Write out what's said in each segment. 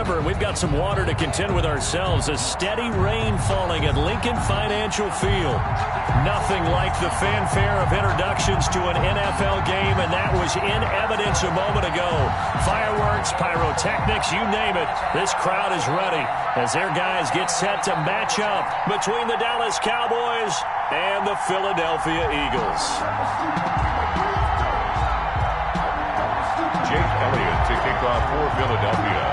River, and we've got some water to contend with ourselves. A steady rain falling at Lincoln Financial Field. Nothing like the fanfare of introductions to an NFL game, and that was in evidence a moment ago. Fireworks, pyrotechnics, you name it. This crowd is ready as their guys get set to match up between the Dallas Cowboys and the Philadelphia Eagles. Jake Elliott to kick off for Philadelphia.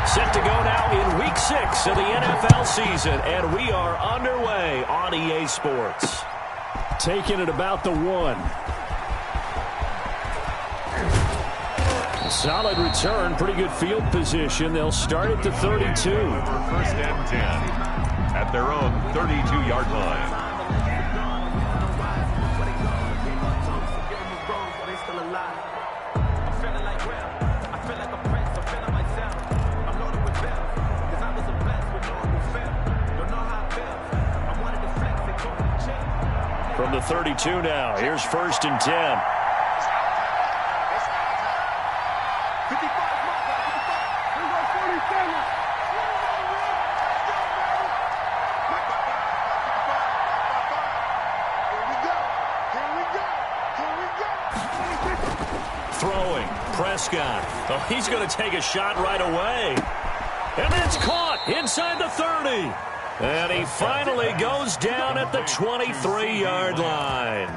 Set to go now in Week 6 of the NFL season, and we are underway on EA Sports. Taking it about the 1. Solid return, pretty good field position. They'll start at the 32. First and 10 at their own 32-yard line. From the 32 now, here's first and 10. Throwing, Prescott. Oh, he's going to take a shot right away. And it's caught inside the 30. And he finally goes down at the 23-yard line.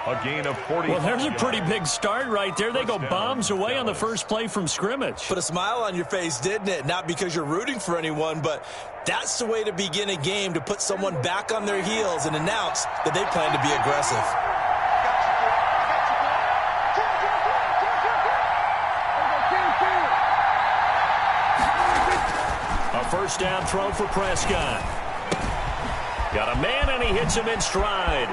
A gain of 40. Well, there's a pretty big start right there. They go bombs away on the first play from scrimmage. Put a smile on your face, didn't it? Not because you're rooting for anyone, but that's the way to begin a game, to put someone back on their heels and announce that they plan to be aggressive. First down throw for Prescott. Got a man, and he hits him in stride.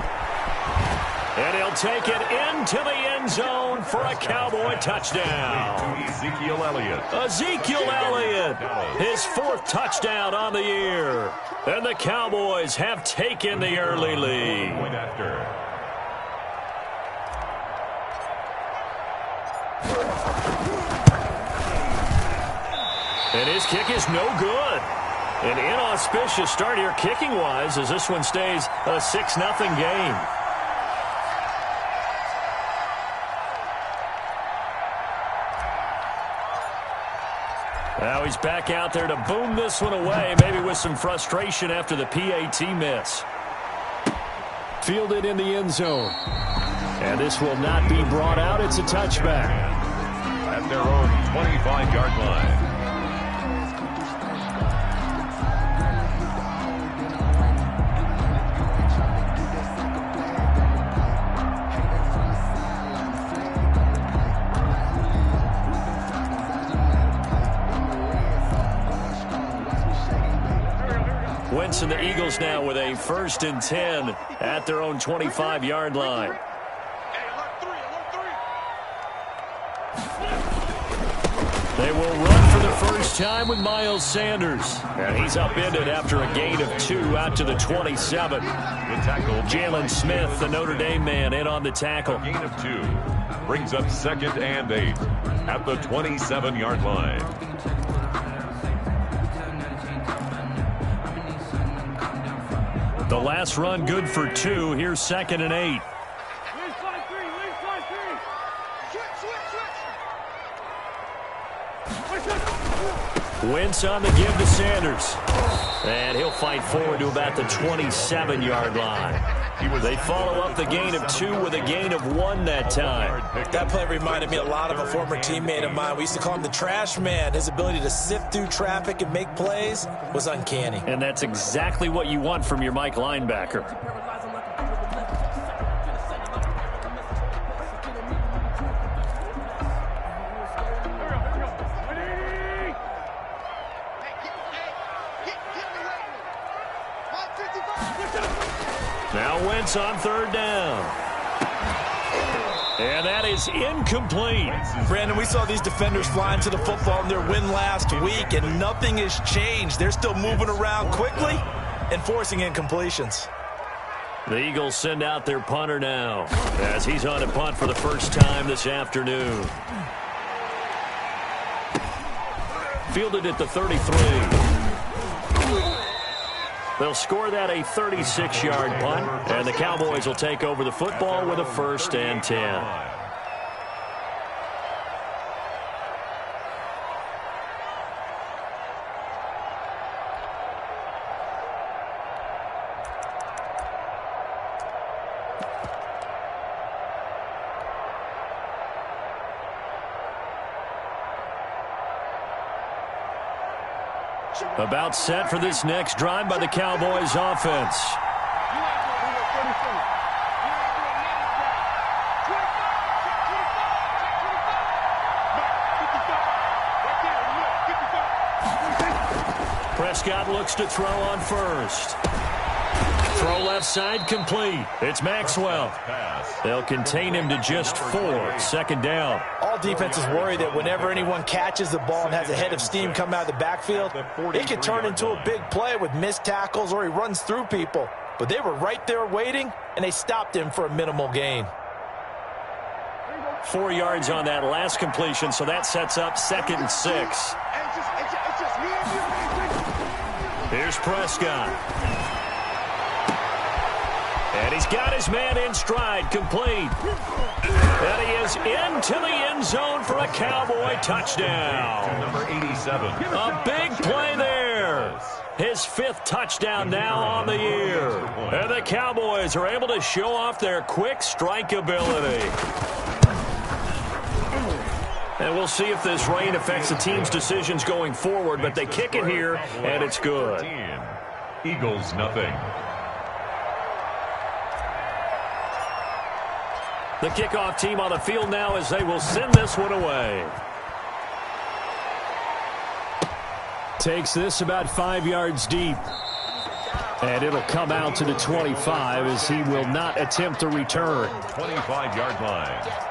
And he'll take it into the end zone for a Cowboy touchdown. Ezekiel Elliott. Ezekiel Elliott, his 4th touchdown on the year. And the Cowboys have taken the early lead. Point after. And his kick is no good. An inauspicious start here kicking-wise as this one stays a 6-0 game. Now he's back out there to boom this one away, maybe with some frustration after the PAT miss. Fielded in the end zone. And this will not be brought out. It's a touchback. At their own 25-yard line. Wentz and the Eagles now with a first and 10 at their own 25-yard line. They will run for the first time with Miles Sanders. And he's upended after a gain of 2 out to the 27. Jalen Smith, the Notre Dame man, in on the tackle. Gain of 2 brings up 2nd and 8 at the 27-yard line. The last run good for 2. Here's 2nd and 8. Wentz on the give to Sanders. And he'll fight forward to about the 27-yard line. They follow up the gain of 2 with a gain of 1 that time. That play reminded me a lot of a former teammate of mine. We used to call him the trash man. His ability to sift through traffic and make plays was uncanny. And that's exactly what you want from your Mike linebacker. Now Wentz on 3rd down. And that is incomplete. Brandon, we saw these defenders flying to the football in their win last week, and nothing has changed. They're still moving around quickly and forcing incompletions. The Eagles send out their punter now as he's on a punt for the first time this afternoon. Fielded at the 33. They'll score that a 36-yard punt, and the Cowboys will take over the football with a 1st and 10. About set for this next drive by the Cowboys offense. Prescott looks to throw on first. Throw left side complete. It's Maxwell. They'll contain him to just 4. 2nd down. All defenses worry that whenever anyone catches the ball and has a head of steam come out of the backfield, it can turn into a big play with missed tackles or he runs through people. But they were right there waiting, and they stopped him for a minimal gain. 4 yards on that last completion, so that sets up 2nd and 6. Here's Prescott. And he's got his man in stride, complete. And he is into the end zone for a Cowboy touchdown. Number 87. A big play there. His 5th touchdown now on the year. And the Cowboys are able to show off their quick strike ability. And we'll see if this rain affects the team's decisions going forward, but they kick it here, and it's good. Eagles, nothing. The kickoff team on the field now as they will send this one away. Takes this about 5 yards deep. And it'll come out to the 25 as he will not attempt to return. 25-yard line.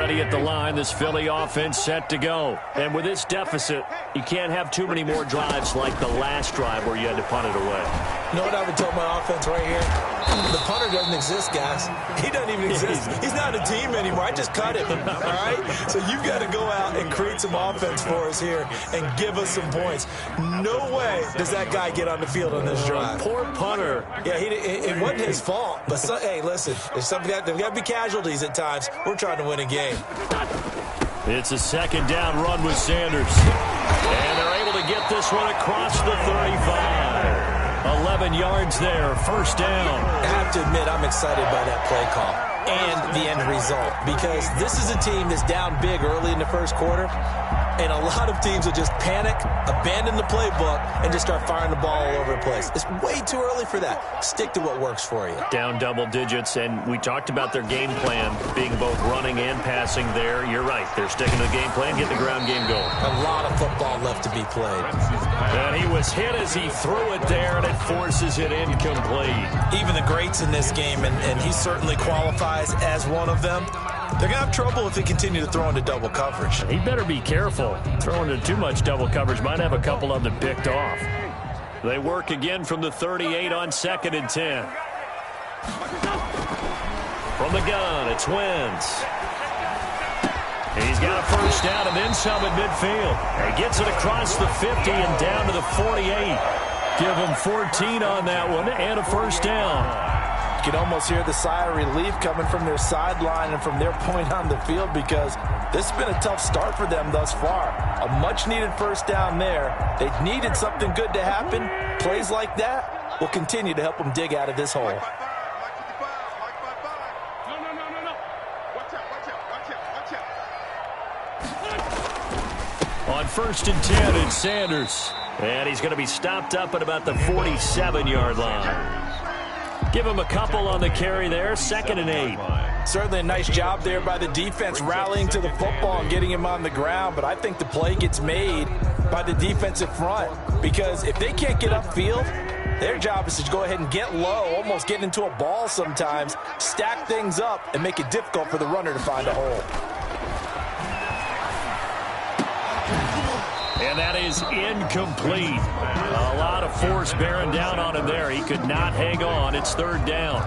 At the line, this Philly offense set to go. And with this deficit, you can't have too many more drives like the last drive where you had to punt it away. You know what I would tell my offense right here? The punter doesn't exist, guys. He doesn't even exist. He's not a team anymore. I just cut him, all right? So you've got to go out and create some offense for us here and give us some points. No way does that guy get on the field on this drive. Poor punter. Yeah, it wasn't his fault. But, hey, listen, there's got to be casualties at times. We're trying to win a game. It's a 2nd down run with Sanders. And they're able to get this one across the 35. 11 yards there, 1st down. I have to admit, I'm excited by that play call and the end result because this is a team that's down big early in the 1st quarter, and a lot of teams will just panic, abandon the playbook, and just start firing the ball all over the place. It's way too early for that. Stick to what works for you. Down double digits, and we talked about their game plan being both running and passing there. You're right. They're sticking to the game plan, get the ground game going. A lot of football left to be played. And he was hit as he threw it there, and it forces it incomplete. Even the greats in this game, and he certainly qualifies as one of them, they're going to have trouble if they continue to throw into double coverage. He better be careful. Throwing into too much double coverage might have a couple of them picked off. They work again from the 38 on 2nd and 10. From the gun, it's Wentz. He's got a 1st down and then some at midfield. He gets it across the 50 and down to the 48. Give him 14 on that one and a 1st down. You can almost hear the sigh of relief coming from their sideline and from their point on the field because this has been a tough start for them thus far. A much-needed 1st down there. They needed something good to happen. Plays like that will continue to help them dig out of this hole. On 1st and 10, it's Sanders. And he's going to be stopped up at about the 47-yard line. Give him a couple on the carry there, 2nd and 8. Certainly a nice job there by the defense rallying to the football and getting him on the ground, but I think the play gets made by the defensive front because if they can't get upfield, Their job is to go ahead and get low, almost get into a ball sometimes, stack things up, and make it difficult for the runner to find a hole. And that is incomplete. A lot of force bearing down on him there. He could not hang on. It's third down.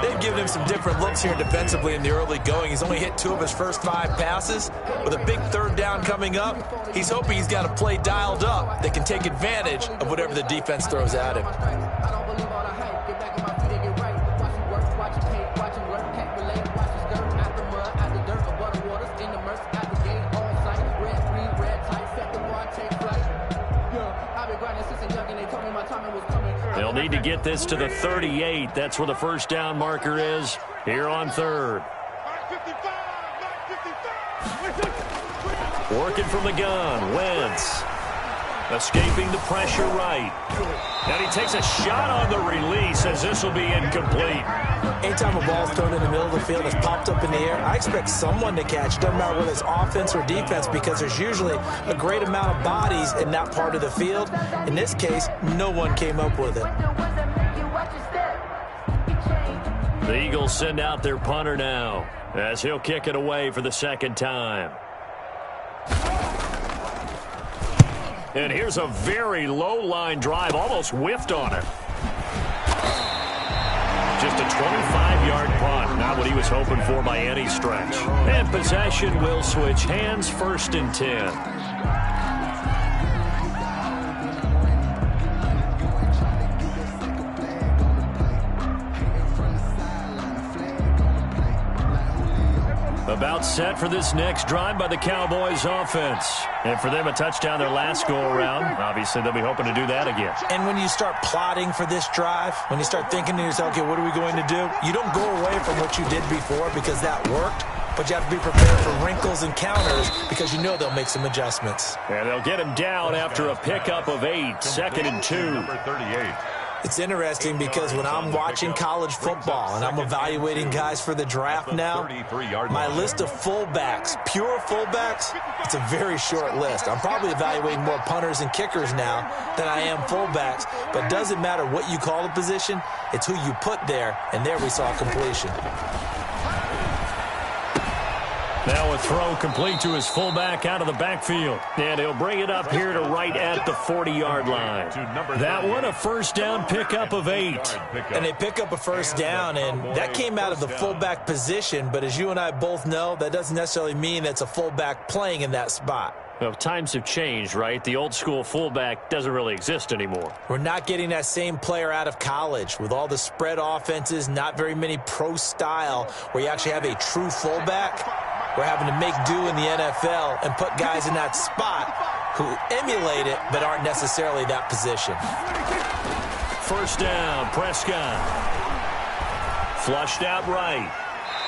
They've given him some different looks here defensively in the early going. He's only hit 2 of his first 5 passes. With a big third down coming up, he's hoping he's got a play dialed up that can take advantage of whatever the defense throws at him. They'll need to get this to the 38. That's where the first down marker is here on third. Working from the gun, Wentz. Escaping the pressure right. And he takes a shot on the release as this will be incomplete. Anytime a ball's thrown in the middle of the field that's popped up in the air, I expect someone to catch. Doesn't matter whether it's offense or defense, because there's usually a great amount of bodies in that part of the field. In this case, no one came up with it. The Eagles send out their punter now as he'll kick it away for the second time. And here's a very low-line drive, almost whiffed on it. Just a 25-yard punt, not what he was hoping for by any stretch. And possession will switch hands, 1st and 10. About set for this next drive by the Cowboys offense. And for them, a touchdown their last go-around. Obviously, they'll be hoping to do that again. And when you start plotting for this drive, when you start thinking to yourself, okay, what are we going to do? You don't go away from what you did before because that worked, but you have to be prepared for wrinkles and counters because you know they'll make some adjustments. And they'll get him down after a pickup of 8, 2nd and 2. Number 38. It's interesting because when I'm watching college football and I'm evaluating guys for the draft now, my list of fullbacks, pure fullbacks, it's a very short list. I'm probably evaluating more punters and kickers now than I am fullbacks, but it doesn't matter what you call the position, it's who you put there, and there we saw completion. Now a throw complete to his fullback out of the backfield. And he'll bring it up here to right at the 40-yard line. That one, a first down pickup of 8. And they pick up a first down, and that came out of the fullback position. But as you and I both know, that doesn't necessarily mean that's a fullback playing in that spot. Well, times have changed, right? The old school fullback doesn't really exist anymore. We're not getting that same player out of college. With all the spread offenses, not very many pro style where you actually have a true fullback. We're having to make do in the NFL and put guys in that spot who emulate it but aren't necessarily that position. First down, Prescott. Flushed out right.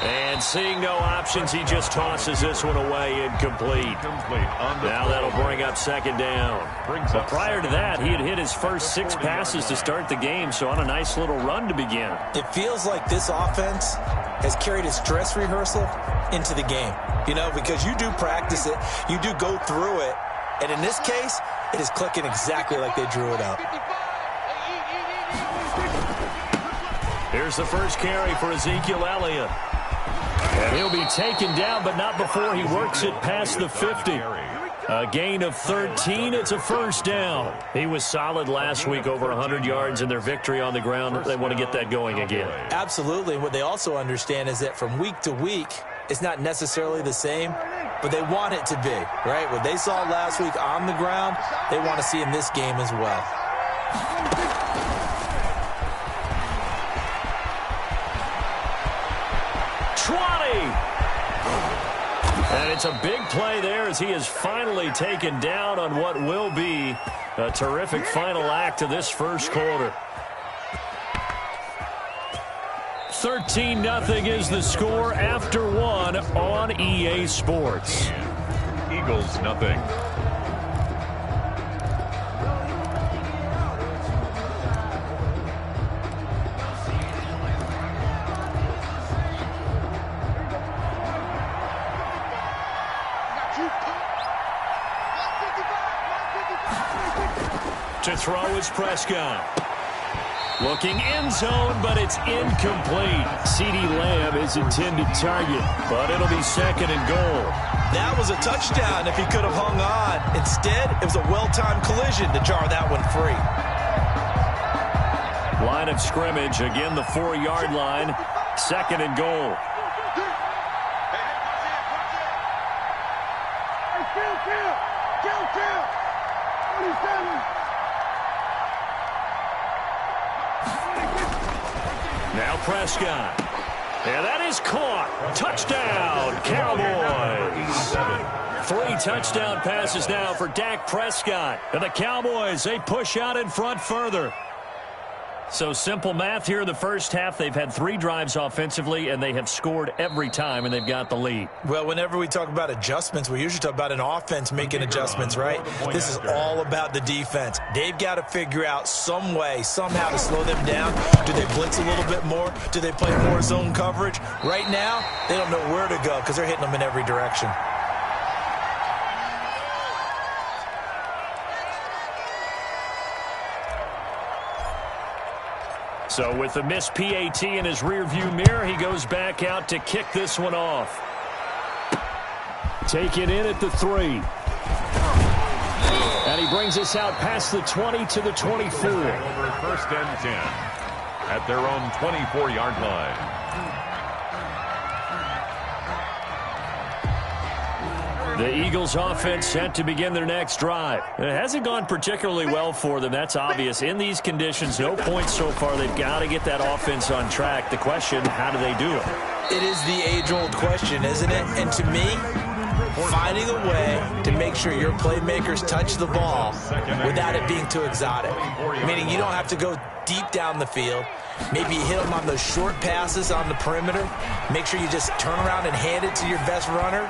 And seeing no options, he just tosses this one away, incomplete. Now that'll bring up 2nd down. But prior to that, he had hit his first 6 passes to start the game, so on a nice little run to begin. It feels like this offense has carried its dress rehearsal into the game. You know, because you do practice it, you do go through it, and in this case, it is clicking exactly like they drew it up. Here's the first carry for Ezekiel Elliott. And he'll be taken down, but not before he works it past the 50. A gain of 13. It's a first down. He was solid last week, over 100 yards in their victory on the ground. They want to get that going again. Absolutely. And what they also understand is that from week to week, it's not necessarily the same, but they want it to be, right? What they saw last week on the ground, they want to see in this game as well. And it's a big play there as he is finally taken down on what will be a terrific final act of this first quarter. 13-0 is the score after 1 on EA Sports. Eagles, nothing. To throw is Prescott. Looking end zone, but it's incomplete. CeeDee Lamb is intended target, but it'll be second and goal. That was a touchdown if he could have hung on. Instead, it was a well-timed collision to jar that one free. Line of scrimmage, again the 4-yard line. Second and goal. Now Prescott. And that is caught. Touchdown, Cowboys. 3 touchdown passes now for Dak Prescott. And the Cowboys, they push out in front further. So simple math here in the first half. They've had 3 drives offensively, and they have scored every time, and they've got the lead. Well, whenever we talk about adjustments, we usually talk about an offense making adjustments, right? This is all about the defense. They've got to figure out some way, somehow to slow them down. Do they blitz a little bit more? Do they play more zone coverage? Right now, they don't know where to go because they're hitting them in every direction. So with the missed PAT in his rearview mirror, he goes back out to kick this one off. Taken in at the 3. And he brings us out past the 20 to the 24. First and 10 at their own 24-yard line. The Eagles offense set to begin their next drive. It hasn't gone particularly well for them. That's obvious. In these conditions, no points so far. They've got to get that offense on track. The question, how do they do it? It is the age-old question, isn't it? And to me, finding a way to make sure your playmakers touch the ball without it being too exotic. Meaning you don't have to go deep down the field. Maybe you hit them on those short passes on the perimeter. Make sure you just turn around and hand it to your best runner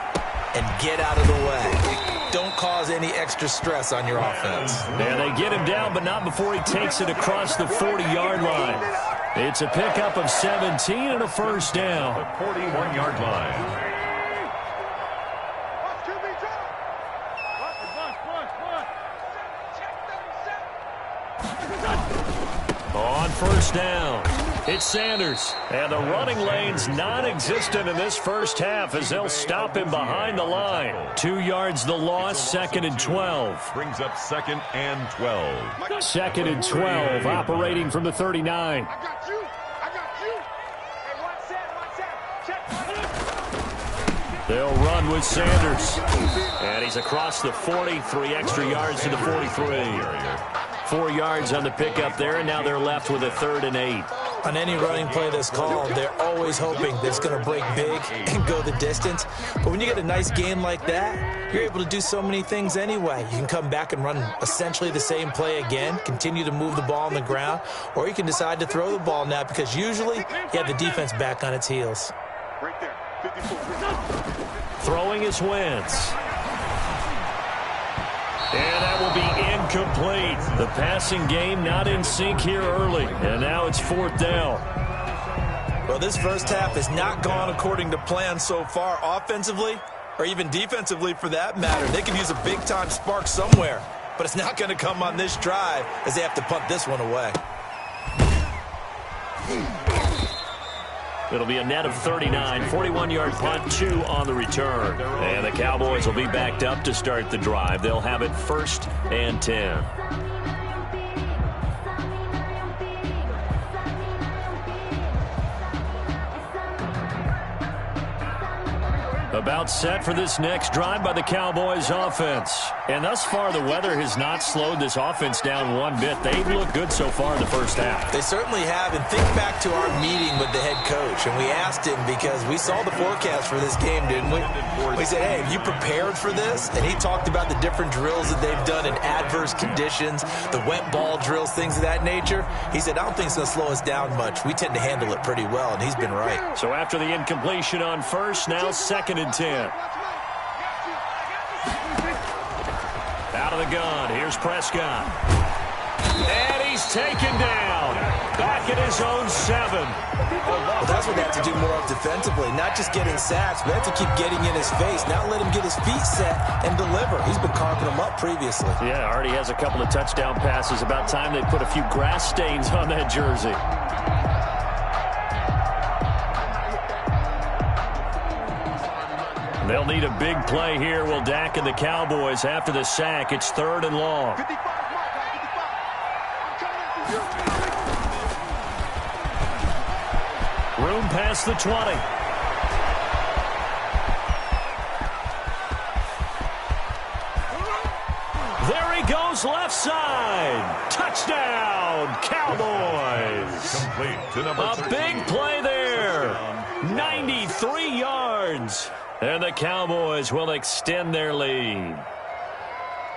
and get out of the way. Don't cause any extra stress on your offense. And they get him down, but not before he takes it across the 40-yard line. It's a pickup of 17 and a first down. The 41-yard line. On first down, it's Sanders. And the running lane's non-existent in this first half as they'll stop him behind the line. 2 yards the loss, second and 12. Brings up second and 12. Second and 12, operating from the 39. They'll run with Sanders. And he's across the 40, 3 extra yards to the 43. 4 yards on the pickup there, and now they're left with a 3rd and 8. On any running play that's called, they're always hoping that it's going to break big and go the distance. But when you get a nice gain like that, you're able to do so many things anyway. You can come back and run essentially the same play again, continue to move the ball on the ground, or you can decide to throw the ball now because usually you have the defense back on its heels. Right there, 54. Throwing is Wentz. And that will be incomplete. The passing game not in sync here early. And now it's 4th down. Well, this first half has not gone according to plan so far offensively or even defensively for that matter. They can use a big-time spark somewhere, but it's not going to come on this drive as they have to punt this one away. It'll be a net of 39, 41-yard punt, 2 on the return. And the Cowboys will be backed up to start the drive. They'll have it 1st and 10. About set for this next drive by the Cowboys offense. And thus far, the weather has not slowed this offense down one bit. They've looked good so far in the first half. They certainly have. And think back to our meeting with the head coach. And we asked him because we saw the forecast for this game, didn't we? We said, hey, have you prepared for this? And he talked about the different drills that they've done in adverse conditions, the wet ball drills, things of that nature. He said, I don't think it's going to slow us down much. We tend to handle it pretty well, and he's been right. So after the incompletion on first, now 2nd and 10. Out of the gun, here's Prescott. And he he's taken down. Back at his own 7. Well, that's what they have to do more of defensively, not just getting sacks, but they have to keep getting in his face, not let him get his feet set and deliver. He's been carving them up previously. Yeah, already has a couple of touchdown passes. About time they put a few grass stains on that jersey. They'll need a big play here. Will Dak and the Cowboys after the sack. It's 3rd and long. Room past the 20. There he goes, left side. Touchdown, Cowboys. Complete to number A 13. big play there. 93 yards. And the Cowboys will extend their lead.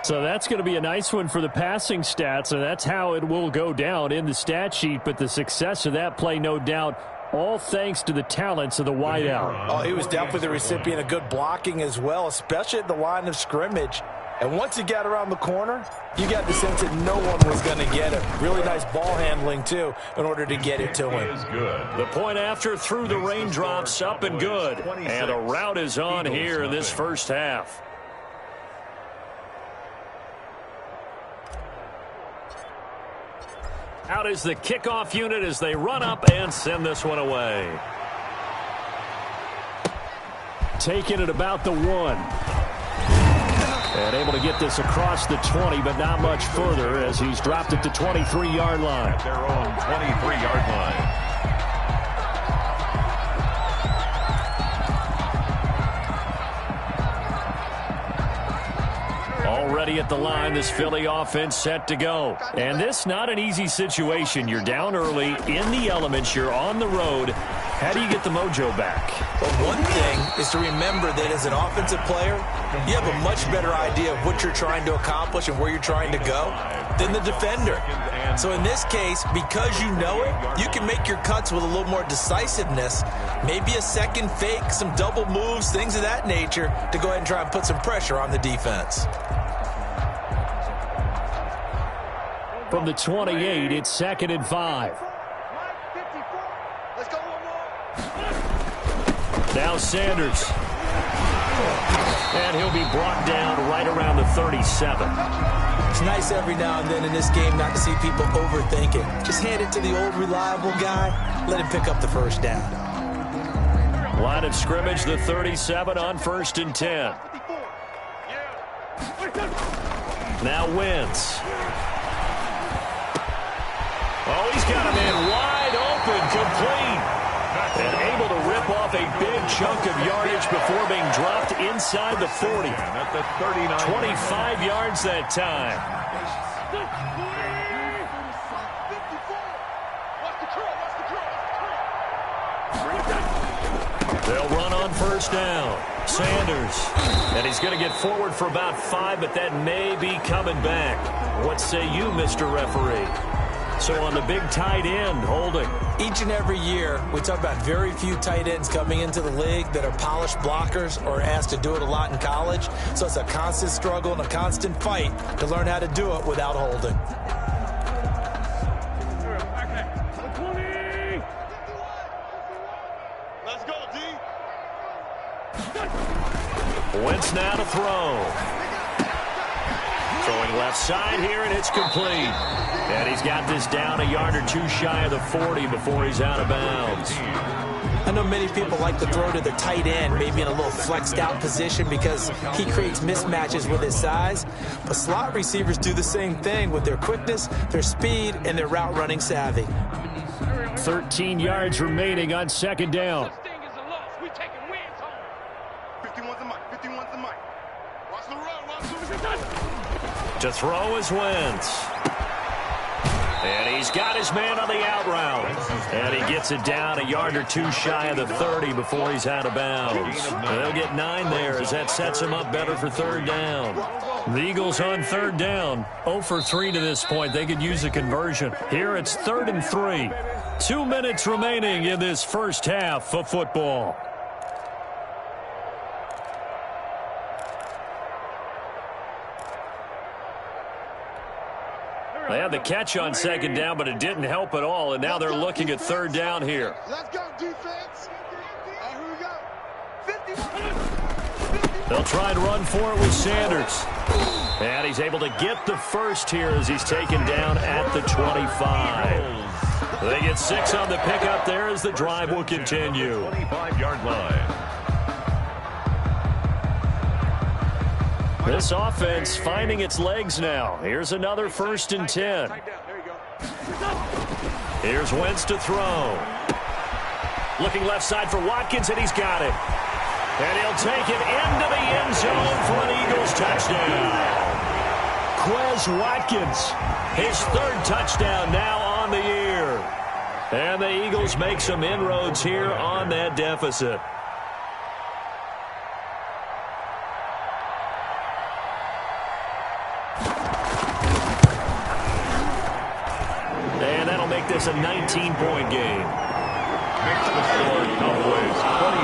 So that's going to be a nice one for the passing stats, and that's how it will go down in the stat sheet. But the success of that play, no doubt, all thanks to the talents of the wideout. Oh, he was definitely the recipient of good blocking as well, especially at the line of scrimmage. And once he got around the corner, you got the sense that no one was going to get him. Really nice ball handling, too, in order to get it to him. Is good. The point after through the raindrops, up and good. And a rout is on here in this first half. Out is the kickoff unit as they run up and send this one away. Taking it about the 1. And able to get this across the 20, but not much further as he's dropped at the 23-yard line. At their own 23-yard line. Already at the line, this Philly offense set to go. And this not an easy situation. You're down early, in the elements, you're on the road. How do you get the mojo back? Well, one thing is to remember that as an offensive player, you have a much better idea of what you're trying to accomplish and where you're trying to go than the defender. So in this case, because you know it, you can make your cuts with a little more decisiveness, maybe a second fake, some double moves, things of that nature, to go ahead and try and put some pressure on the defense. From the 28, it's 2nd and 5. Now Sanders. And he'll be brought down right around the 37. It's nice every now and then in this game not to see people overthink it. Just hand it to the old reliable guy, let him pick up the first down. Line of scrimmage, the 37 on 1st and 10. Now Wentz. Oh, he's got a man wide open, complete. And able to rip off a big chunk of yardage before being dropped inside the 40. At the 39. 25 yards that time. They'll run on 1st down. Sanders. And he's going to get forward for about 5, but that may be coming back. What say you, Mr. Referee? So on the big tight end, holding. Each and every year, we talk about very few tight ends coming into the league that are polished blockers or asked to do it a lot in college. So it's a constant struggle and a constant fight to learn how to do it without holding. Let's go, D. Wentz now to throw. Throwing left side here, and it's complete. And he's got this down a yard or two shy of the 40 before he's out of bounds. I know many people like to throw to the tight end, maybe in a little flexed out position because he creates mismatches with his size. But slot receivers do the same thing with their quickness, their speed, and their route running savvy. 13 yards remaining on 2nd down. 51's the mic. 51's the mic. Watch the run. Watch the To throw is Wentz. And he's got his man on the out route. And he gets it down a yard or two shy of the 30 before he's out of bounds. They'll get 9 there as that sets him up better for 3rd down. The Eagles on 3rd down. 0 for 3 to this point. They could use a conversion. Here it's 3rd and 3. 2 minutes remaining in this first half of football. They had the catch on second down, but it didn't help at all, and now they're looking at third down here. Let's go, defense. Here we go. 50. They'll try and run for it with Sanders. And he's able to get the first here as he's taken down at the 25. They get 6 on the pickup there as the drive will continue. 25-yard line. This offense finding its legs now. Here's another 1st and 10. Here's Wentz to throw. Looking left side for Watkins, and he's got it. And he'll take it into the end zone for an Eagles touchdown. Quez Watkins, his 3rd touchdown now on the year. And the Eagles make some inroads here on that deficit. And that'll make this a 19-point game. Makes the score Cowboys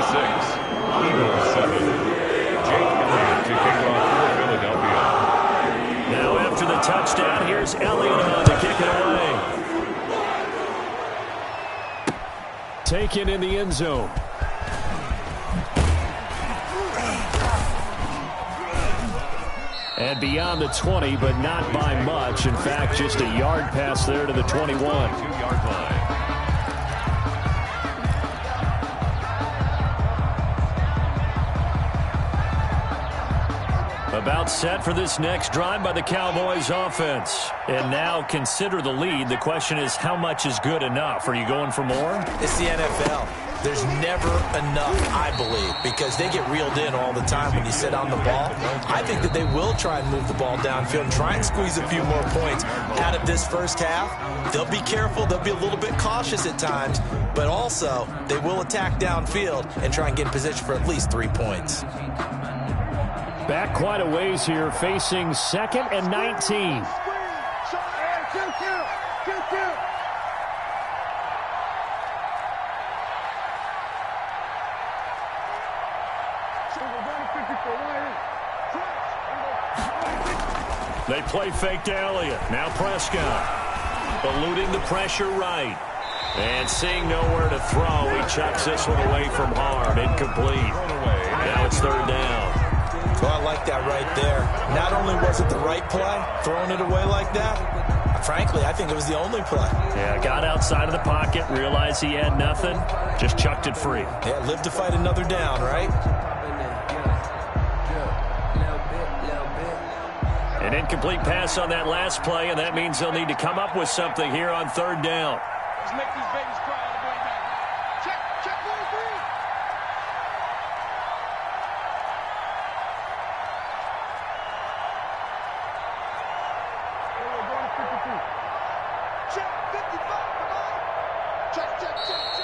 26. Eagles 7. Jake Elliott to kick off for Philadelphia. Now after the touchdown, here's Elliott on to kick it away. Taken in the end zone. And beyond the 20, but not by much. In fact, just a yard pass there to the 21. 2-yard line. About set for this next drive by the Cowboys offense. And now consider the lead. The question is, how much is good enough? Are you going for more? It's the NFL. There's never enough, I believe, because they get reeled in all the time when you sit on the ball. I think that they will try and move the ball downfield and try and squeeze a few more points out of this first half. They'll be careful. They'll be a little bit cautious at times, but also they will attack downfield and try and get in position for at least 3 points. Back quite a ways here, facing 2nd and 19. They play fake to Elliott. Now Prescott. Eluding the pressure right. And seeing nowhere to throw, he chucks this one away from hard. Incomplete. Now it's 3rd down. Well, I like that right there. Not only was it the right play, throwing it away like that, frankly, I think it was the only play. Yeah, got outside of the pocket, realized he had nothing, just chucked it free. Yeah, live to fight another down, right? An incomplete pass on that last play, and that means they'll need to come up with something here on 3rd down. Let's make these babies cry all the way back. Check 43.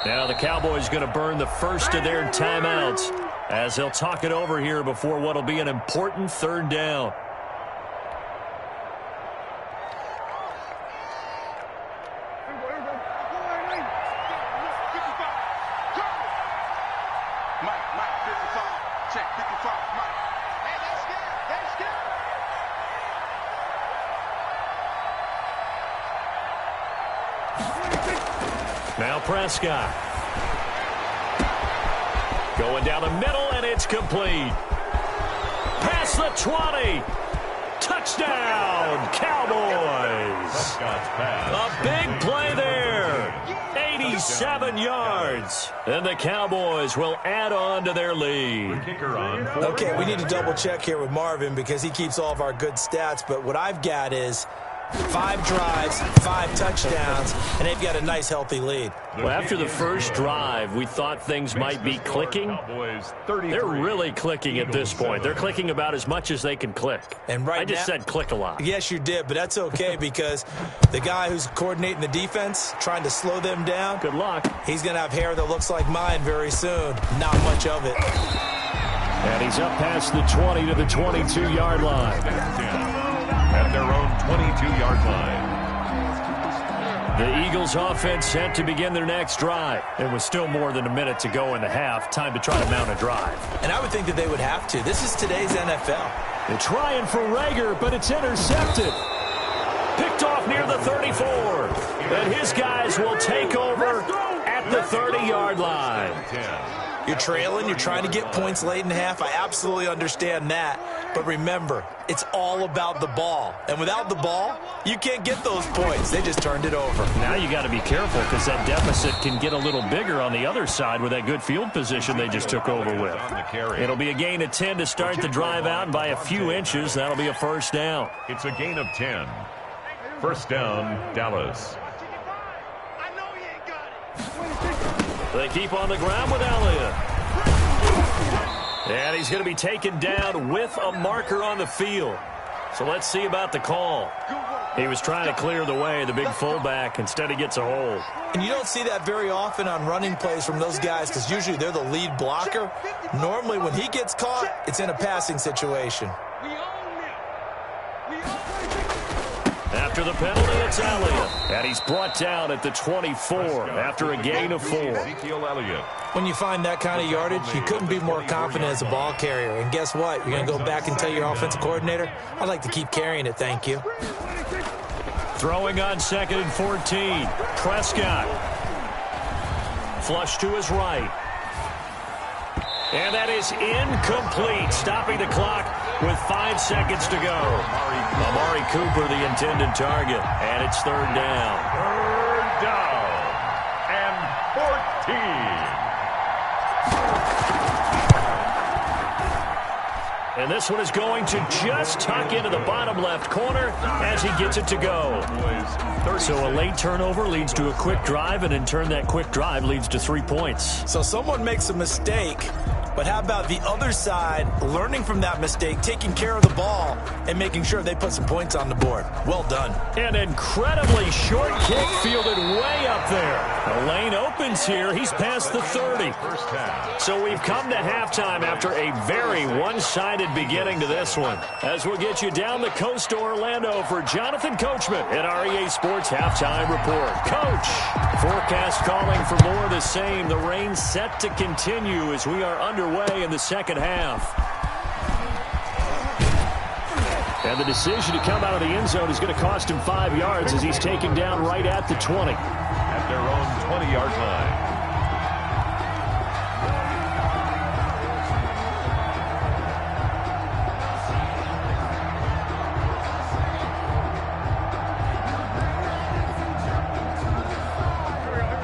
Now the Cowboys going to burn the first of their timeouts as they'll talk it over here before what will be an important 3rd down. Now Prescott. Going down the middle, and it's complete. Past the 20. Touchdown, Cowboys. A big play there. 87 yards. And the Cowboys will add on to their lead. Okay, we need to double check here with Marvin because he keeps all of our good stats, but what I've got is 5 drives, 5 touchdowns, and they've got a nice, healthy lead. Well, after the first drive, we thought things might be clicking. They're really clicking at this point. They're clicking about as much as they can click. And right I just now, said click a lot. Yes, you did, but that's okay because the guy who's coordinating the defense, trying to slow them down, Good luck. he's going to have hair that looks like mine very soon. Not much of it. And he's up past the 20 to the 22-yard line. At their own 22-yard line. The Eagles offense set to begin their next drive. It was still more than a minute to go in the half. Time to try to mount a drive. And I would think that they would have to. This is today's NFL. They're trying for Rager, but it's intercepted. Picked off off near the 34. And his guys will take over at the 30-yard line. You're trailing. You're trying to get points late in the half. I absolutely understand that. But remember, it's all about the ball. And without the ball, you can't get those points. They just turned it over. Now you got to be careful because that deficit can get a little bigger on the other side with that good field position they just took over with. It'll be a gain of 10 to start the drive out by a few inches. That'll be a first down. It's a gain of 10. First down, Dallas. They keep on the ground with Elliott. And he's going to be taken down with a marker on the field. So let's see about the call. He was trying to clear the way, the big fullback. Instead, he gets a hold. And you don't see that very often on running plays from those guys because usually they're the lead blocker. Normally, when he gets caught, it's in a passing situation. After the penalty, it's Elliott. And he's brought down at the 24 after a gain of 4. Ezekiel Elliott. When you find that kind of yardage, you couldn't be more confident as a ball carrier. And guess what? You're going to go back and tell your offensive coordinator, I'd like to keep carrying it, thank you. Throwing on 2nd and 14. Prescott. Flush to his right. And that is incomplete. Stopping the clock with 5 seconds to go. Amari Cooper, the intended target. And it's 3rd down. 3rd down and 14. And this one is going to just tuck into the bottom left corner as he gets it to go. So a late turnover leads to a quick drive, and in turn that quick drive leads to 3 points. So someone makes a mistake, but how about the other side learning from that mistake, taking care of the ball, and making sure they put some points on the board? Well done. An incredibly short kick fielded way up there. The lane opens here. He's past the 30. So we've come to halftime after a very one-sided beginning to this one. As we'll get you down the coast to Orlando for Jonathan Coachman at REA Sports Halftime Report. Coach, forecast calling for more of the same. The rain set to continue as we are underway in the second half. And the decision to come out of the end zone is going to cost him 5 yards as he's taken down right at the 20. At their own 20-yard line.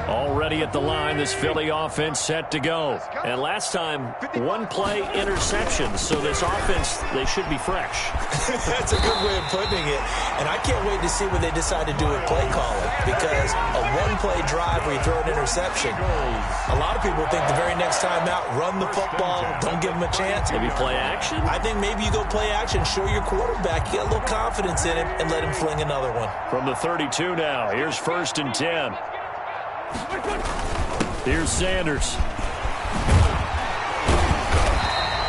Already at the line, this Philly offense set to go. And last time, 1-play interception. So this offense, they should be fresh. That's a good way of putting it. And I can't wait to see what they decide to do with play calling. Because a one-play drive where you throw an interception, a lot of people think the very next time out, run the football, don't give them a chance. Maybe play action? I think maybe you go play action, show your quarterback you got a little confidence in him, and let him fling another one. From the 32 now, here's 1st and 10. Here's Sanders.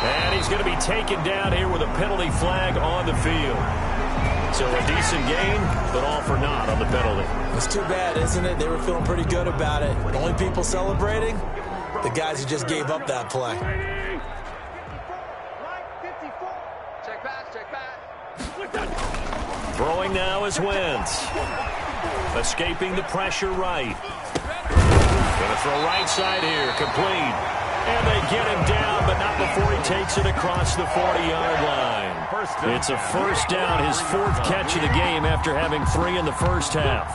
And he's going to be taken down here with a penalty flag on the field. So a decent gain, but all for naught on the penalty. It's too bad, isn't it? They were feeling pretty good about it. The only people celebrating, the guys who just gave up that play. Check back. Throwing now is Wentz. Escaping the pressure right. Going to throw right side here, complete. And they get him down, but not before he takes it across the 40-yard line. It's a first down, his 4th catch of the game after having 3 in the first half.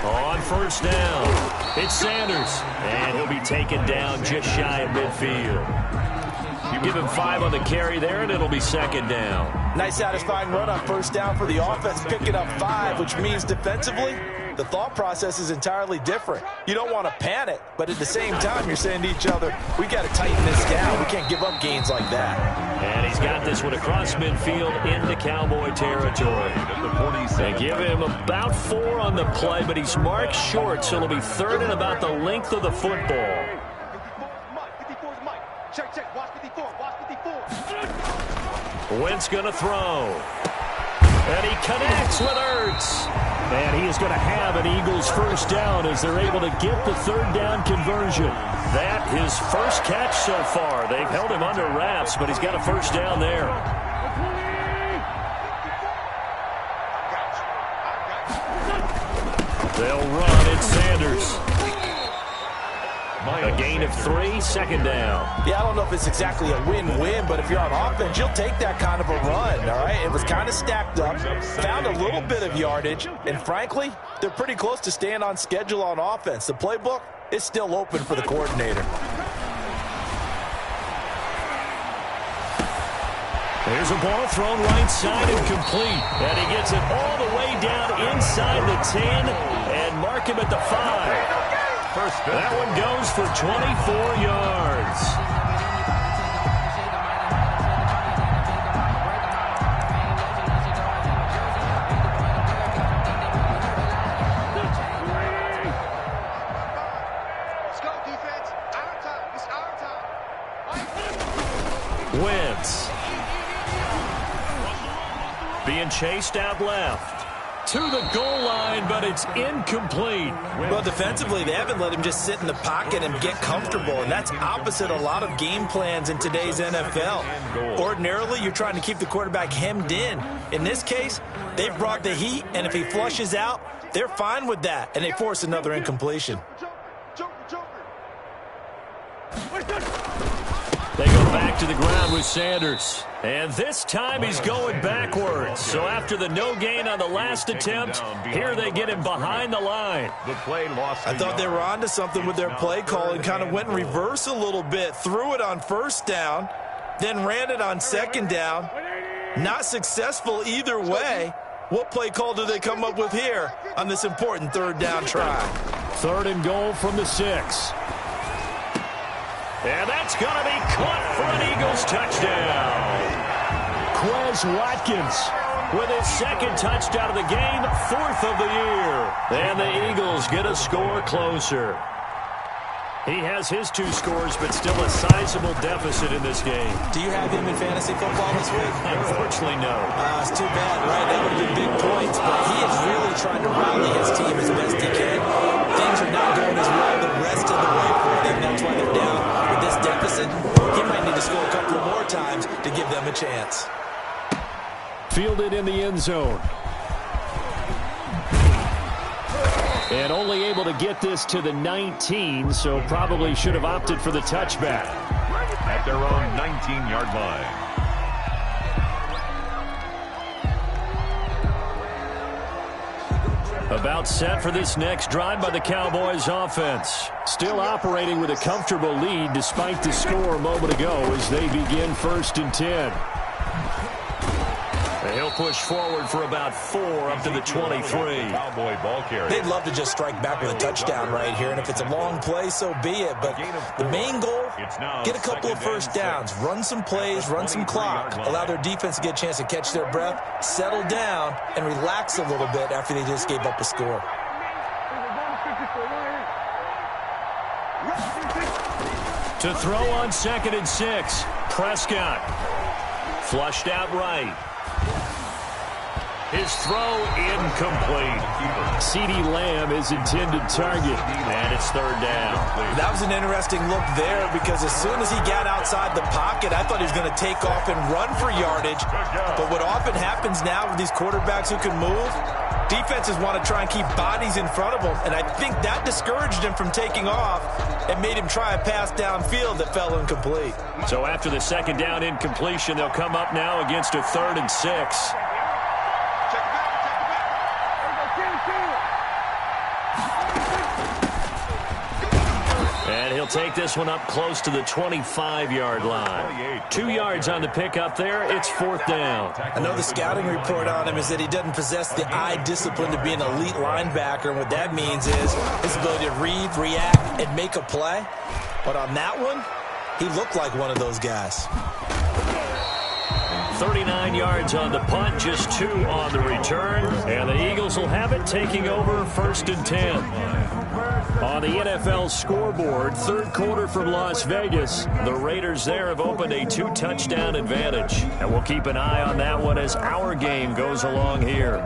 On first down, it's Sanders. And he'll be taken down just shy of midfield. You give him 5 on the carry there, and it'll be 2nd down. Nice satisfying run on first down for the offense, picking up 5, which means defensively, the thought process is entirely different. You don't want to panic, but at the same time, you're saying to each other, we got to tighten this down. We can't give up gains like that. And he's got this one across midfield into Cowboy territory. They give him about 4 on the play, but he's marked short, so it'll be 3rd and about the length of the football. Check. Watch 54. Watch 54. Wentz going to throw. And he connects with Ertz. And he is going to have an Eagles first down as they're able to get the third down conversion. That his first catch so far. They've held him under wraps, but he's got a first down there. They'll run. It's Sanders. A gain of 3, second down. Yeah, I don't know if it's exactly a win-win, but if you're on offense, you'll take that kind of a run, all right? It was kind of stacked up, found a little bit of yardage, and frankly, they're pretty close to staying on schedule on offense. The playbook is still open for the coordinator. There's a ball thrown right side and complete. And he gets it all the way down inside the 10 and mark him at the 5. That one goes for 24 yards. Let's go, defense. Our time. It's our time. Wentz. Being chased out left. To the goal line, but it's incomplete. Well, defensively, they haven't let him just sit in the pocket and get comfortable, and that's opposite a lot of game plans in today's NFL. Ordinarily, you're trying to keep the quarterback hemmed in. In this case, they've brought the heat, and if he flushes out, they're fine with that, and they force another incompletion. They go back to the ground with Sanders. And this time he's going backwards. So after the no gain on the last attempt, here they get him behind the line. The play lost. I thought they were onto something with their play call and kind of went in reverse a little bit. Threw it on first down, then ran it on second down. Not successful either way. What play call do they come up with here on this important third down try? 3rd and goal from the 6. And that's going to be caught for an Eagles touchdown. Quez Watkins with his 2nd touchdown of the game, 4th of the year. And the Eagles get a score closer. He has his 2 scores, but still a sizable deficit in this game. Do you have him in fantasy football this week? Unfortunately, no. It's too bad, right? That would have been big points, but he is really trying to rally his team as best he can. Things are not going as well the rest of the way for them. That's why they're down with this deficit. He might need to score a couple of more times to give them a chance. Fielded in the end zone. And only able to get this to the 19, so probably should have opted for the touchback. At their own 19-yard line. About set for this next drive by the Cowboys offense. Still operating with a comfortable lead despite the score a moment ago as they begin 1st and 10. He'll push forward for about 4 up to the 23. Cowboy ball carrier. They'd love to just strike back with a touchdown right here, and if it's a long play, so be it. But the main goal, get a couple of first downs, run some plays, run some clock, allow their defense to get a chance to catch their breath, settle down, and relax a little bit after they just gave up a score. To throw on 2nd and 6, Prescott. Flushed out right. His throw incomplete. CeeDee Lamb is intended target, and it's 3rd down. That was an interesting look there because as soon as he got outside the pocket, I thought he was going to take off and run for yardage. But what often happens now with these quarterbacks who can move, defenses want to try and keep bodies in front of them, and I think that discouraged him from taking off and made him try a pass downfield that fell incomplete. So after the 2nd down incompletion, they'll come up now against a 3rd and 6. And he'll take this one up close to the 25-yard line. 2 yards on the pickup there. It's 4th down. I know the scouting report on him is that he doesn't possess the eye discipline to be an elite linebacker, and what that means is his ability to read, react, and make a play. But on that one, he looked like one of those guys. 39 yards on the punt, just 2 on the return. And the Eagles will have it, taking over 1st and 10. On the NFL scoreboard, 3rd quarter from Las Vegas. The Raiders there have opened a 2-touchdown advantage. And we'll keep an eye on that one as our game goes along here.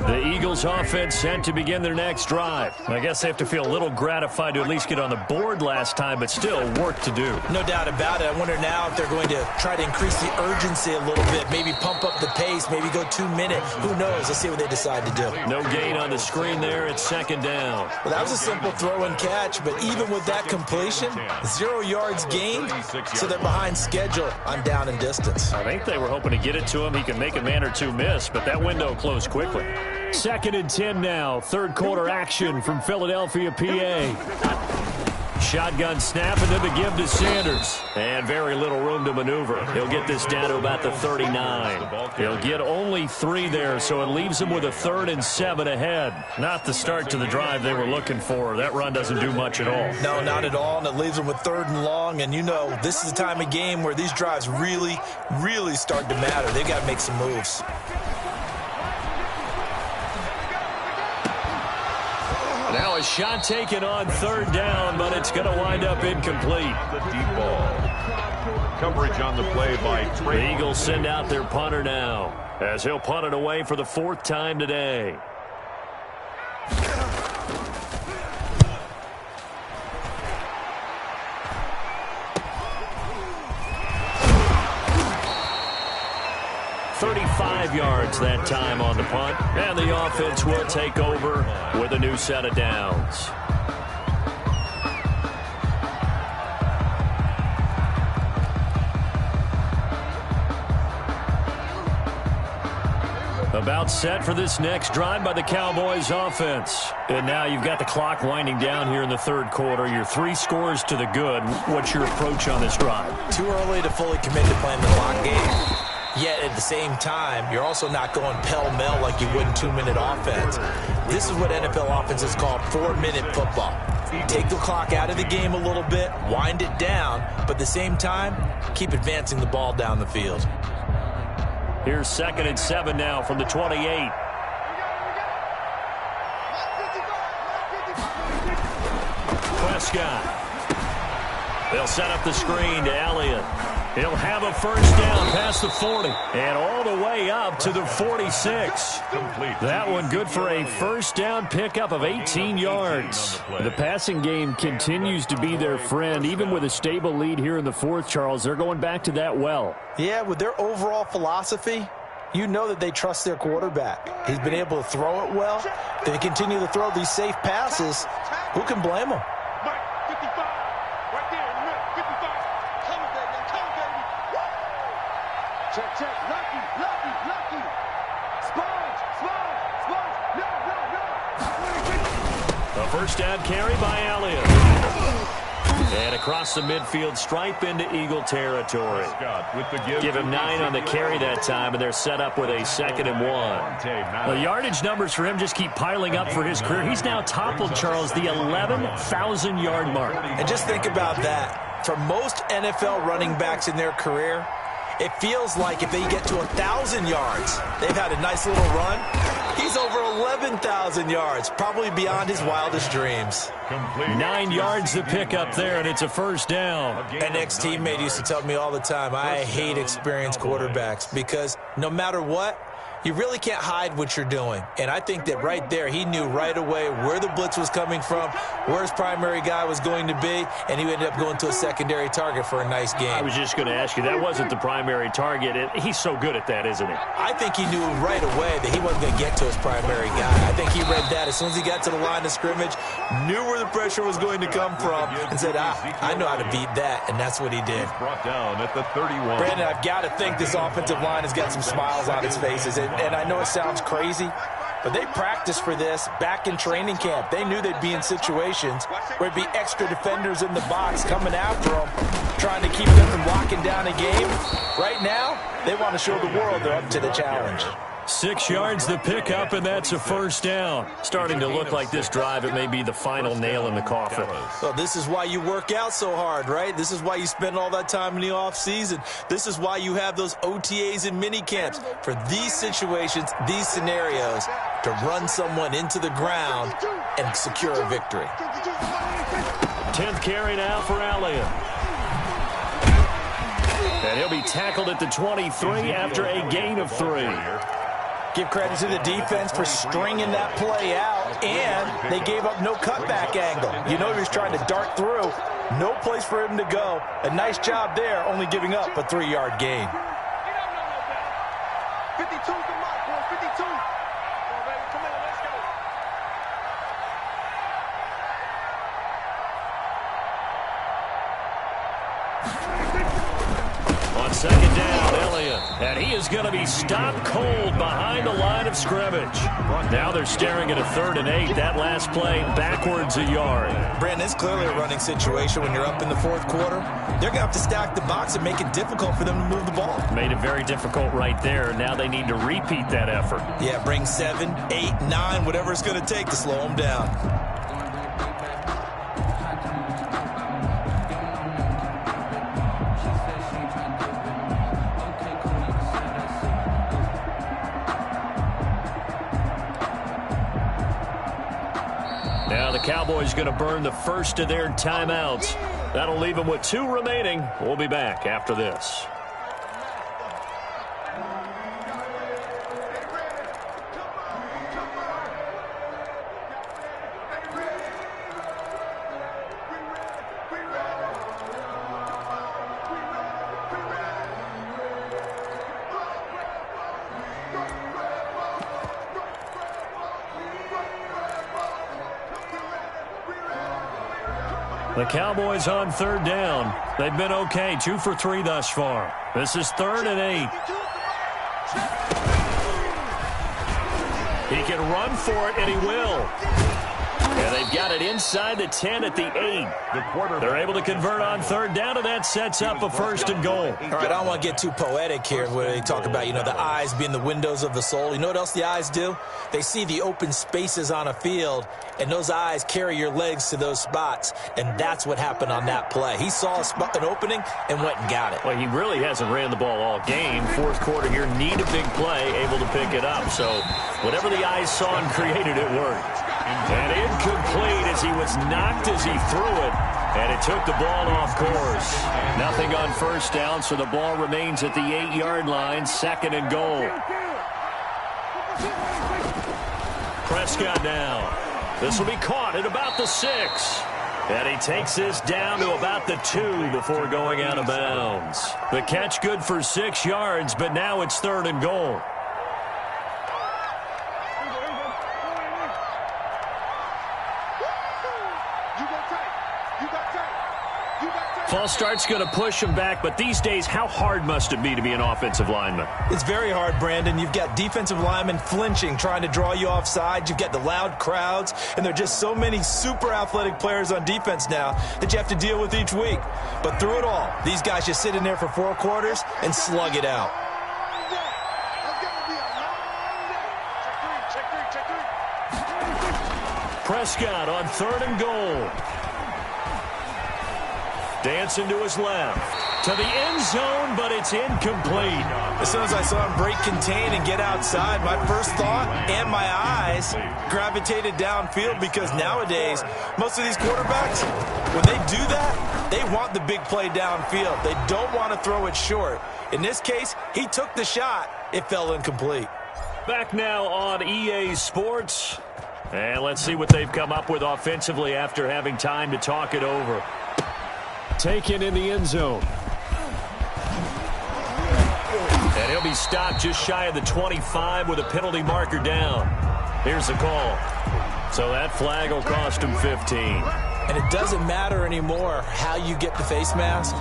The Eagles offense set to begin their next drive. I guess they have to feel a little gratified to at least get on the board last time, but still work to do. No doubt about it. I wonder now if they're going to try to increase the urgency a little bit, maybe pump up the pace, maybe go 2 minutes. Who knows? Let's see what they decide to do. No gain on the screen there. It's second down. Well, that was a simple throw and catch, but even with that completion, 0 yards gained, so they're behind schedule on down and distance. I think they were hoping to get it to him. He can make a man or two miss, but that window closed quickly. Second and 10 now. Third quarter action from Philadelphia, PA. Shotgun snap and then the give to Sanders. And very little room to maneuver. He'll get this down to about the 39. He'll get only 3 there, so it leaves him with a 3rd and 7 ahead. Not the start to the drive they were looking for. That run doesn't do much at all. No, not at all, and it leaves them with 3rd and long. And you know, this is the time of game where these drives really, really start to matter. They've got to make some moves. Now a shot taken on 3rd down, but it's going to wind up incomplete. The deep ball. Coverage on the play by Trey. The Eagles send out their punter now, as he'll punt it away for the 4th time today. $35 yards that time on the punt, and the offense will take over with a new set of downs. About set for this next drive by the Cowboys offense. And now you've got the clock winding down here in the 3rd quarter. You're 3 scores to the good. What's your approach on this drive? Too early to fully commit to playing the clock game. Yet at the same time, you're also not going pell-mell like you would in 2-minute offense. This is what NFL offenses call 4-minute football. Take the clock out of the game a little bit, wind it down, but at the same time, keep advancing the ball down the field. Here's 2nd and 7 now from the 28. Prescott. They'll set up the screen to Elliott. He'll have a 1st down past the 40 and all the way up to the 46. Complete. That one good for a 1st down pickup of 18 yards. The passing game continues to be their friend. Even with a stable lead here in the 4th, Charles, they're going back to that well. Yeah, with their overall philosophy, you know that they trust their quarterback. He's been able to throw it well. If they continue to throw these safe passes, who can blame them? Check, lucky. Sponge. No. A 1st down carry by Elliott. And across the midfield stripe into Eagle territory. Give him 9 on the carry that time, and they're set up with a 2nd and 1. The yardage numbers for him just keep piling up for his career. He's now toppled, Charles, the 11,000-yard mark. And just think about that. For most NFL running backs in their career, it feels like if they get to 1,000 yards, they've had a nice little run. He's over 11,000 yards, probably beyond his wildest dreams. 9 yards to pick up there, and it's a 1st down. An ex-teammate used to tell me all the time, I hate experienced quarterbacks because no matter what, you really can't hide what you're doing. And I think that right there, he knew right away where the blitz was coming from, where his primary guy was going to be, and he ended up going to a secondary target for a nice game. I was just going to ask you, that wasn't the primary target. He's so good at that, isn't he? I think he knew right away that he wasn't going to get to his primary guy. I think he read that as soon as he got to the line of scrimmage, knew where the pressure was going to come from, and said, I know how to beat that, and that's what he did. Brought down at the 31. Brandon, I've got to think this offensive line has got some smiles on its faces. And I know it sounds crazy, but they practiced for this back in training camp. They knew they'd be in situations where it'd be extra defenders in the box coming after them, trying to keep them from locking down a game. Right now, they want to show the world they're up to the challenge. 6 yards the pickup, and that's a 1st down. Starting to look like this drive, it may be the final nail in the coffin. Well, this is why you work out so hard, right? This is why you spend all that time in the offseason. This is why you have those OTAs and mini camps for these situations, these scenarios, to run someone into the ground and secure a victory. 10th carry now for Elliott. And he'll be tackled at the 23 after a gain of 3. Give credit to the defense for stringing that play out, and they gave up no cutback angle. You know he was trying to dart through. No place for him to go. A nice job there, only giving up a 3-yard gain. 52's the mark, boy. 52. Come on, baby. Come on, let's go. On second down, Elliott. And he is going to be stopped cold behind the line of scrimmage. Now they're staring at a 3rd and 8. That last play backwards a yard. Brandon, it's clearly a running situation when you're up in the 4th quarter. They're going to have to stack the box and make it difficult for them to move the ball. Made it very difficult right there. Now they need to repeat that effort. Yeah, bring 7, 8, 9, whatever it's going to take to slow them down. Now the Cowboys going to burn the first of their timeouts. That'll leave them with 2 remaining. We'll be back after this. The Cowboys on 3rd down. They've been okay, 2 for 3 thus far. This is 3rd and 8. He can run for it, and he will. And they've got it inside the 10 at the 8. They're able to convert on 3rd down, and that sets up a 1st and goal. All right, I don't want to get too poetic here where they talk about, the eyes being the windows of the soul. You know what else the eyes do? They see the open spaces on a field, and those eyes carry your legs to those spots, and that's what happened on that play. He saw an opening and went and got it. Well, he really hasn't ran the ball all game. 4th quarter here, need a big play, able to pick it up. So whatever the eyes saw and created, it worked. And incomplete as he was knocked as he threw it, and it took the ball off course. Nothing on 1st down, so the ball remains at the 8-yard line, 2nd and goal. Prescott now. This will be caught at about the 6. And he takes this down to about the 2 before going out of bounds. The catch good for 6 yards, but now it's 3rd and goal. False start's going to push him back, but these days, how hard must it be to be an offensive lineman? It's very hard, Brandon. You've got defensive linemen flinching, trying to draw you off sides. You've got the loud crowds, and there are just so many super athletic players on defense now that you have to deal with each week. But through it all, these guys just sit in there for 4 quarters and slug it out. Prescott on 3rd and goal. Dancing to his left. To the end zone, but it's incomplete. As soon as I saw him break contain and get outside, my first thought and my eyes gravitated downfield, because nowadays, most of these quarterbacks, when they do that, they want the big play downfield. They don't want to throw it short. In this case, he took the shot. It fell incomplete. Back now on EA Sports. And let's see what they've come up with offensively after having time to talk it over. Taken in the end zone. And he'll be stopped just shy of the 25 with a penalty marker down. Here's the call. So that flag will cost him 15. And it doesn't matter anymore how you get the face mask.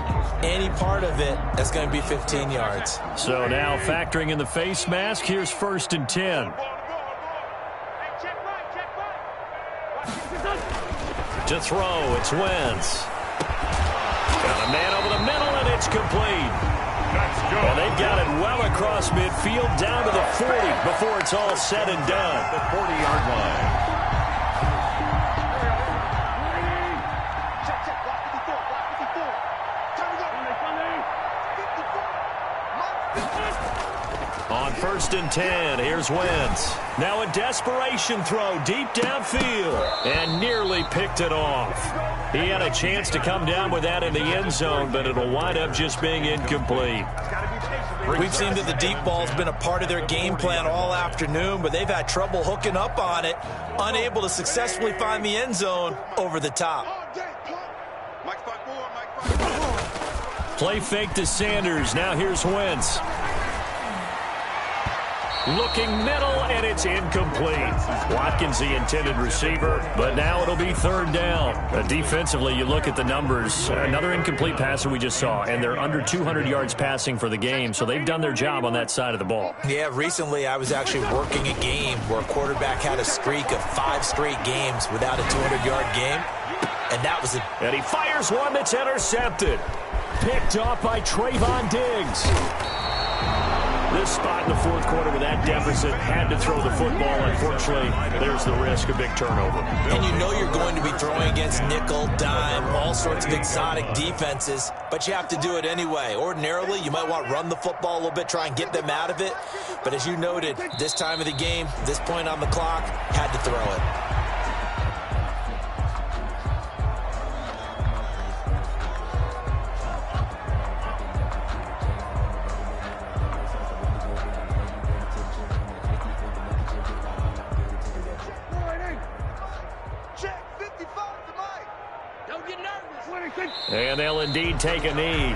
Any part of it, that's going to be 15 yards. So now factoring in the face mask, here's 1st and 10. To throw, it's Wentz. Got a man over the middle, and it's complete. And they've got it well across midfield, down to the 40 before it's all said and done. The 40-yard line. On 1st and 10, here's Wentz. Now a desperation throw deep downfield, and nearly picked it off. He had a chance to come down with that in the end zone, but it'll wind up just being incomplete. We've seen that the deep ball's been a part of their game plan all afternoon, but they've had trouble hooking up on it, unable to successfully find the end zone over the top. Play fake to Sanders. Now here's Wentz. Looking middle, and it's incomplete. Watkins the intended receiver, but now it'll be third down. Defensively, you look at the numbers. Another incomplete passer we just saw, and they're under 200 yards passing for the game, so they've done their job on that side of the ball. Yeah, recently I was actually working a game where a quarterback had a streak of 5 straight games without a 200-yard game, and that was it. And he fires one that's intercepted. Picked off by Trayvon Diggs. This spot in the fourth quarter with that deficit, had to throw the football. Unfortunately, there's the risk of big turnover. And you know you're going to be throwing against nickel, dime, all sorts of exotic defenses, but you have to do it anyway. Ordinarily, you might want to run the football a little bit, try and get them out of it. But as you noted, this time of the game, this point on the clock, had to throw it. And they'll indeed take a knee.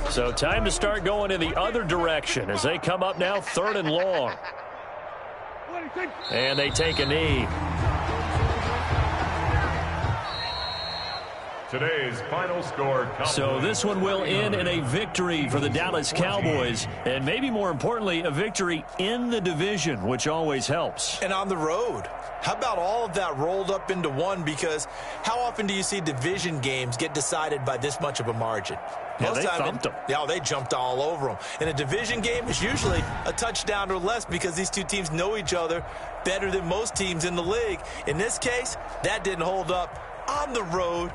So time to start going in the other direction as they come up now 3rd and long. And they take a knee. Today's final score. So this one will end in a victory for the Dallas Cowboys, and maybe more importantly, a victory in the division, which always helps. And on the road. How about all of that rolled up into one? Because how often do you see division games get decided by this much of a margin? Yeah, they thumped them. Yeah, they jumped all over them. And a division game is usually a touchdown or less because these two teams know each other better than most teams in the league. In this case, that didn't hold up on the road.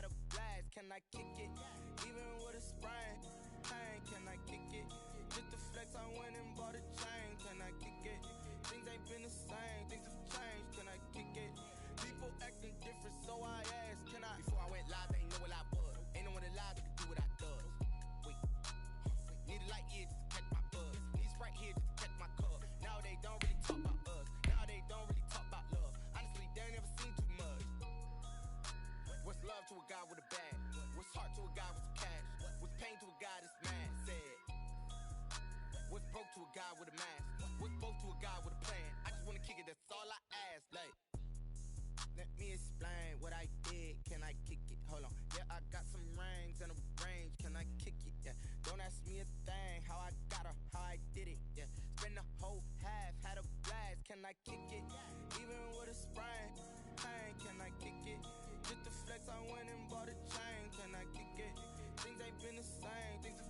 Can I kick it? Even with a sprain, pain, can I kick it? Just the flex, I went and bought a chain. Can I kick it? Things ain't been the same, things have changed. Can I kick it? People acting different, so I asked, can I? Before I went live, they ain't know what I was. Ain't no one alive that could do what I does. Wait, need a light here just to catch my buzz. Need Sprite here just to catch my cup. Now they don't really talk about us. Now they don't really talk about love. Honestly, they ain't never seen too much. What's love to a guy with a bag? What's heart to a guy with some cash? What's pain to a guy that's mad? Said. What's broke to a guy with a mask? What's broke to a guy with a plan? I just wanna kick it, that's all I ask. Like, let me explain what I did. Can I kick it? Hold on. Yeah, I got some rings and a range. Can I kick it? Yeah. Don't ask me a thing. How I got her, how I did it. Yeah. Spend the whole half, had a blast. Can I kick it? Even with a sprain, pain. Can I kick it? Just the flex, I went and bought a chain. Can I kick it? Things ain't been the same. Things